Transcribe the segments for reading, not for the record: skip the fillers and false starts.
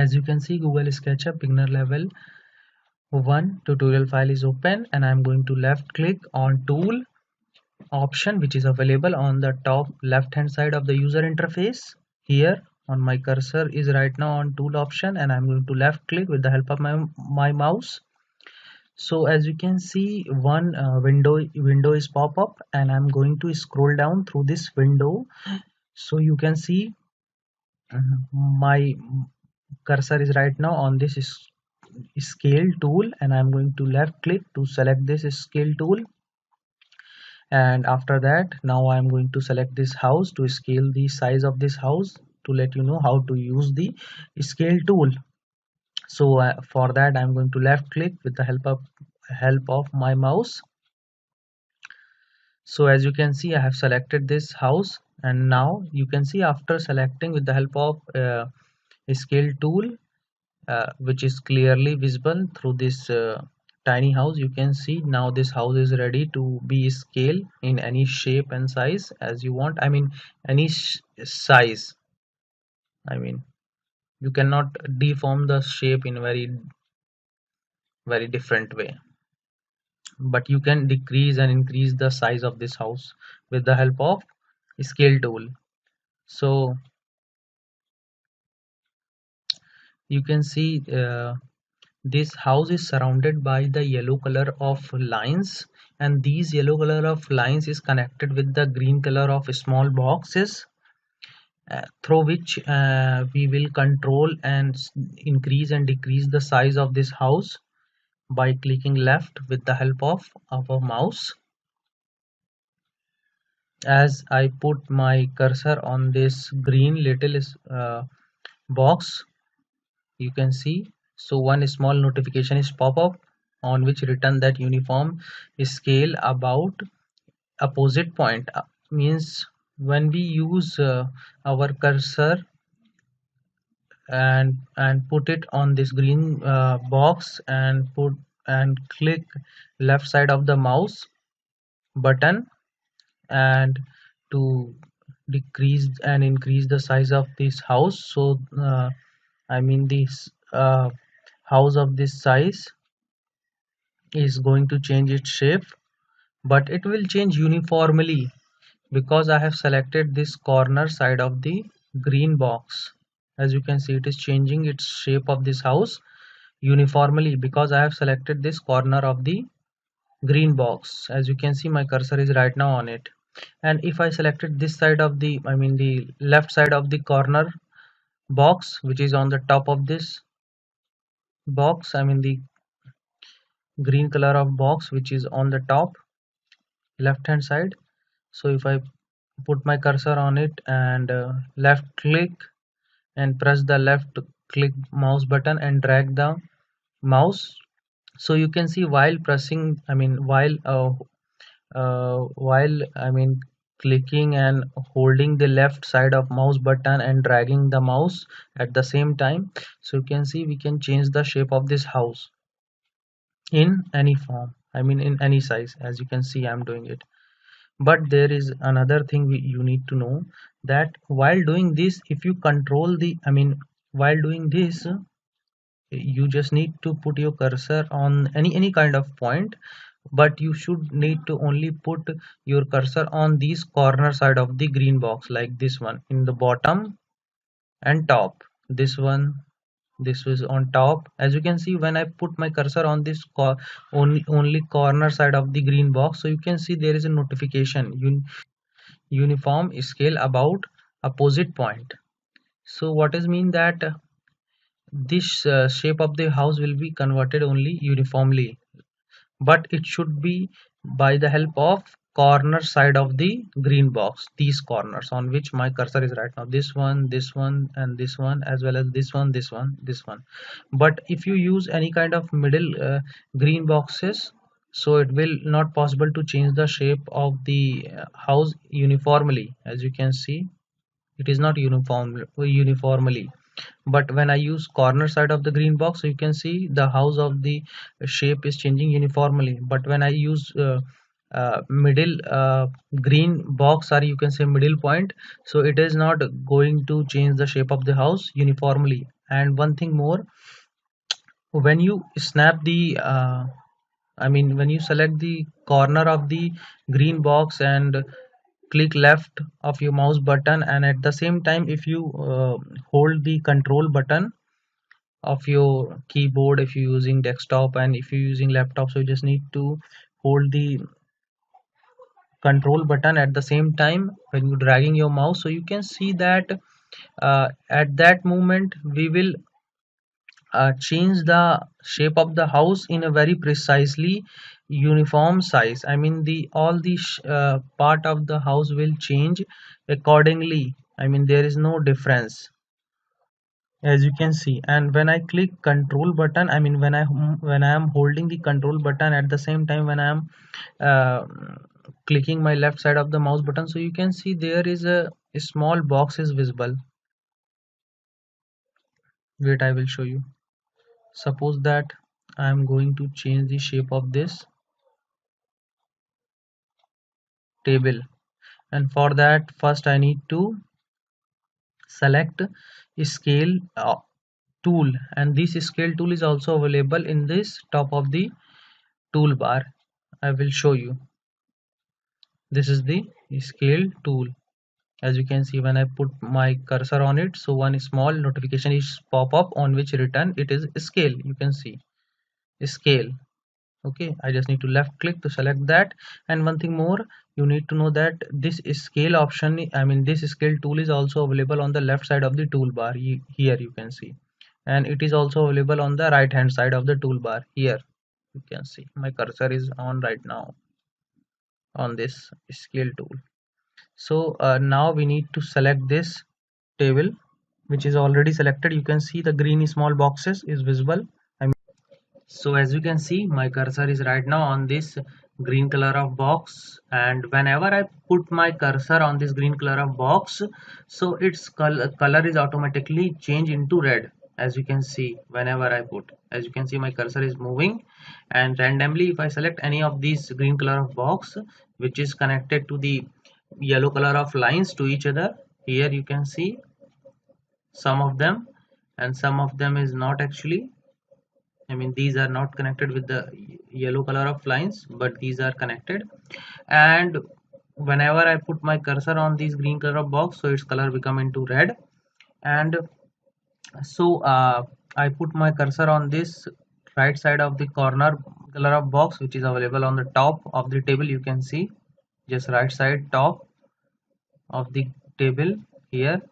As you can see, Google SketchUp beginner level 1 tutorial file is open, and I'm going to left click on tool option, which is available on the top left hand side of the user interface. Here on my cursor is right now on tool option, and I'm going to left click with the help of my mouse. So as you can see, one window is pop up, and I'm going to scroll down through this window. So you can see my cursor is right now on this scale tool, and I'm going to left click to select this scale tool. And after that, now I'm going to select this house to scale the size of this house, to let you know how to use the scale tool. So for that, I'm going to left click with the help of my mouse. So as you can see, I have selected this house, and now you can see after selecting with the help of scale tool, which is clearly visible through this tiny house, you can see now this house is ready to be scaled in any shape and size as you want. I mean, any size. I mean, you cannot deform the shape in very different way, but you can decrease and increase the size of this house with the help of scale tool. So you can see this house is surrounded by the yellow color of lines, and these yellow color of lines is connected with the green color of small boxes, through which we will control and increase and decrease the size of this house by clicking left with the help of our mouse. As I put my cursor on this green little box, you can see, so one small notification is pop up on which written that uniform scale about opposite point. Means when we use our cursor and put it on this green box and click left side of the mouse button, and to decrease and increase the size of this house. So I mean this house of this size is going to change its shape, but it will change uniformly because I have selected this corner side of the green box. As you can see, it is changing its shape of this house uniformly because I have selected this corner of the green box. As you can see, my cursor is right now on it, and if I selected this side of the, I mean the left side of the corner box, which is on the top of this box, I mean the green color of box which is on the top left hand side. So if I put my cursor on it and left click and press the left click mouse button and drag the mouse, so you can see while pressing, I mean while I mean clicking and holding the left side of mouse button and dragging the mouse at the same time, so you can see we can change the shape of this house in any form, I mean in any size. As you can see, I'm doing it. But there is another thing you need to know, that while doing this, if you control the, I mean while doing this, you just need to put your cursor on any kind of point, but you should need to only put your cursor on these corner side of the green box, like this one in the bottom and top. This one, this is on top. As you can see, when I put my cursor on this only corner side of the green box, so you can see there is a notification uniform scale about opposite point. So what is mean that this shape of the house will be converted only uniformly, but it should be by the help of corner side of the green box, these corners on which my cursor is right now, this one and this one, as well as this one. But if you use any kind of middle green boxes, so it will not possible to change the shape of the house uniformly. As you can see, it is not uniformly. But when I use corner side of the green box, so you can see the house of the shape is changing uniformly. But when I use middle green box, or you can say middle point, so it is not going to change the shape of the house uniformly. And one thing more, when you snap the when you select the corner of the green box and click left of your mouse button, and at the same time if you hold the control button of your keyboard, if you're using desktop and if you're using laptop, so you just need to hold the control button at the same time when you're dragging your mouse. So you can see that at that moment we will change the shape of the house in a very precisely uniform size. I mean the all the part of the house will change accordingly. I mean there is no difference, as you can see. And when I click control button, I mean when I am holding the control button at the same time when I am uh, clicking my left side of the mouse button, so you can see there is a small box is visible. Wait, I will show you. Suppose that I am going to change the shape of this table, and for that first I need to select scale tool, and this scale tool is also available in this top of the toolbar. I will show you. This is the scale tool. As you can see, when I put my cursor on it, so one small notification is pop up on which written it is scale. You can see scale. Okay, I just need to left click to select that. And one thing more, you need to know that this scale option, I mean this scale tool is also available on the left side of the toolbar. Here you can see, and it is also available on the right hand side of the toolbar. Here you can see my cursor is on right now on this scale tool. So now we need to select this table, which is already selected. You can see the green small boxes is visible. So as you can see, my cursor is right now on this green color of box, and whenever I put my cursor on this green color of box, so its color is automatically change into red. As you can see, whenever I put, as you can see, my cursor is moving, and randomly if I select any of these green color of box which is connected to the yellow color of lines to each other, here you can see some of them, and some of them is not actually. I mean these are not connected with the yellow color of lines, but these are connected. And whenever I put my cursor on this green color of box, so its color become into red. And so I put my cursor on this right side of the corner color of box, which is available on the top of the table. You can see just right side top of the table here.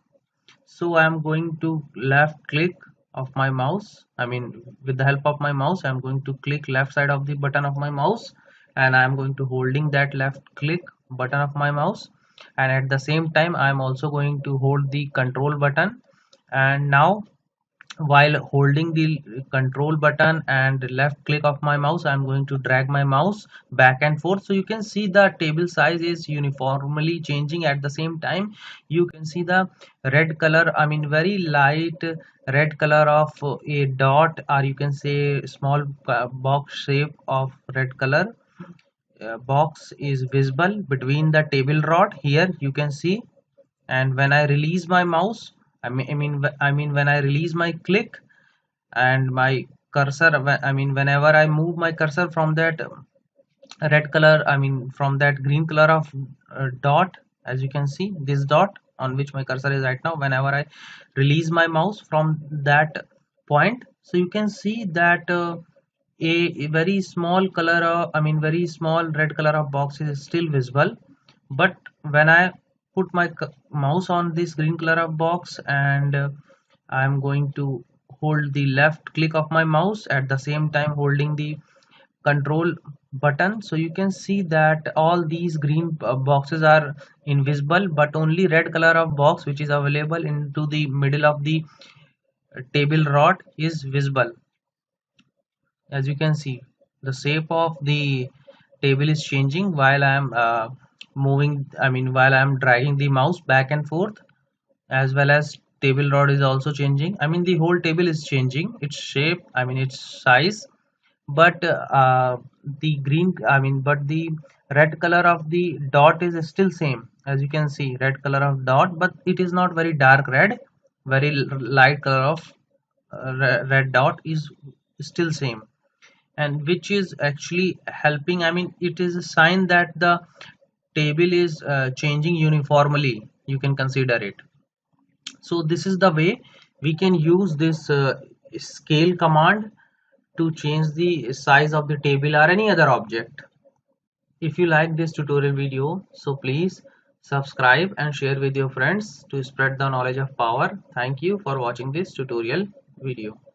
So I am going to left click of my mouse. I mean with the help of my mouse I am going to click left side of the button of my mouse, and I am going to holding that left click button of my mouse, and at the same time I am also going to hold the control button. And now while holding the control button and left click of my mouse, I'm going to drag my mouse back and forth. So you can see the table size is uniformly changing. At the same time you can see the red color, I mean very light red color of a dot, or you can say small box shape of red color box is visible between the table rod. Here you can see. And when I release my mouse, I mean when I release my click and my cursor, I mean whenever I move my cursor from that red color, I mean from that green color of dot, as you can see this dot on which my cursor is right now, whenever I release my mouse from that point, so you can see that a very small color I mean very small red color of box is still visible. But when I put my mouse on this green color of box, and I'm going to hold the left click of my mouse at the same time holding the control button, so you can see that all these green boxes are invisible, but only red color of box which is available into the middle of the table rod is visible. As you can see, the shape of the table is changing while I am moving, I mean while I am dragging the mouse back and forth, as well as table rod is also changing. I mean the whole table is changing its shape, I mean its size. But the green, I mean but the red color of the dot is still same. As you can see, red color of dot, but it is not very dark red, very light color of red dot is still same, and which is actually helping. I mean, it is a sign that the table is changing uniformly, you can consider it. So this is the way we can use this scale command to change the size of the table or any other object. If you like this tutorial video, so please subscribe and share with your friends to spread the knowledge of power. Thank you for watching this tutorial video.